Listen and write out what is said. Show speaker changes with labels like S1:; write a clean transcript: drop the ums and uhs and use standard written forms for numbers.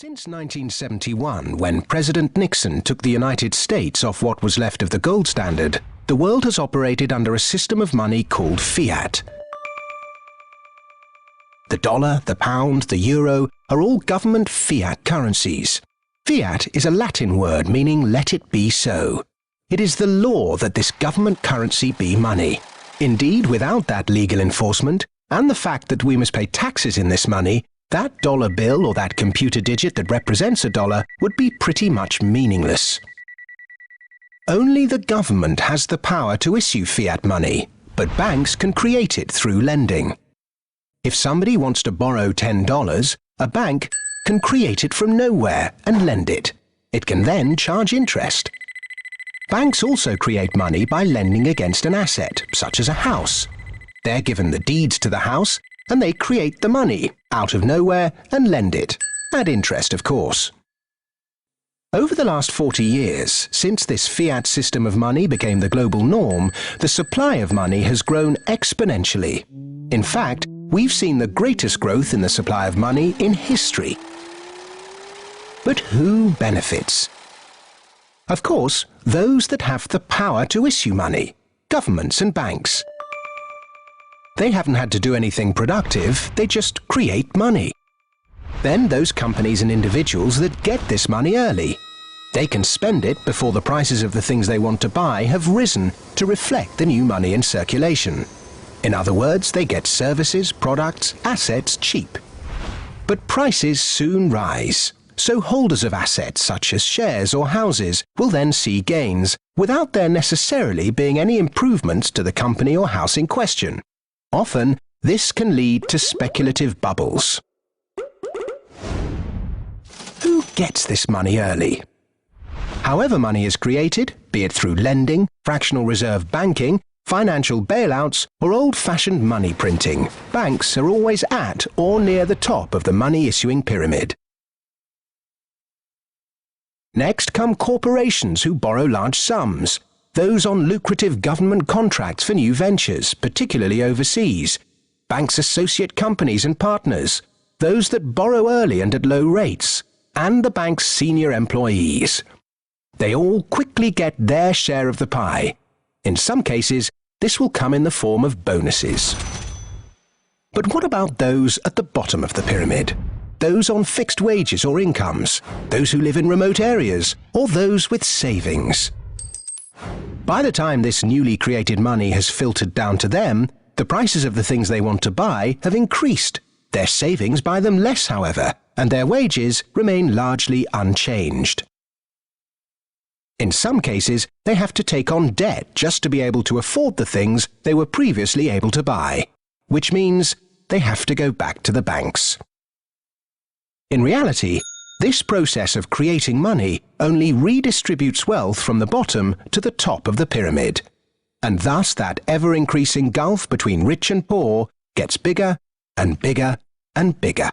S1: Since 1971, when President Nixon took the United States off what was left of the gold standard, the world has operated under a system of money called fiat. The dollar, the pound, the euro are all government fiat currencies. Fiat is a Latin word meaning let it be so. It is the law that this government currency be money. Indeed, without that legal enforcement, and the fact that we must pay taxes in this money, that dollar bill or that computer digit that represents a dollar would be pretty much meaningless. Only the government has the power to issue fiat money, but banks can create it through lending. If somebody wants to borrow $10, a bank can create it from nowhere and lend it. It can then charge interest. Banks also create money by lending against an asset, such as a house. They're given the deeds to the house, and they create the money out of nowhere and lend it, at interest of course. Over the last 40 years, since this fiat system of money became the global norm, the supply of money has grown exponentially. In fact, we've seen the greatest growth in the supply of money in history. But who benefits? Of course, those that have the power to issue money, governments and banks. They haven't had to do anything productive, they just create money. Then those companies and individuals that get this money early. They can spend it before the prices of the things they want to buy have risen to reflect the new money in circulation. In other words, they get services, products, assets cheap. But prices soon rise, so holders of assets such as shares or houses will then see gains without there necessarily being any improvements to the company or house in question. Often, this can lead to speculative bubbles. Who gets this money early? However money is created, be it through lending, fractional reserve banking, financial bailouts, or old-fashioned money printing, banks are always at or near the top of the money-issuing pyramid. Next come corporations who borrow large sums. Those on lucrative government contracts for new ventures, particularly overseas. Banks' associate companies and partners. Those that borrow early and at low rates. And the bank's senior employees. They all quickly get their share of the pie. In some cases, this will come in the form of bonuses. But what about those at the bottom of the pyramid? Those on fixed wages or incomes? Those who live in remote areas? Or those with savings? By the time this newly created money has filtered down to them, the prices of the things they want to buy have increased. Their savings buy them less, however, and their wages remain largely unchanged. In some cases, they have to take on debt just to be able to afford the things they were previously able to buy, which means they have to go back to the banks. In reality, this process of creating money only redistributes wealth from the bottom to the top of the pyramid, and thus that ever-increasing gulf between rich and poor gets bigger and bigger and bigger.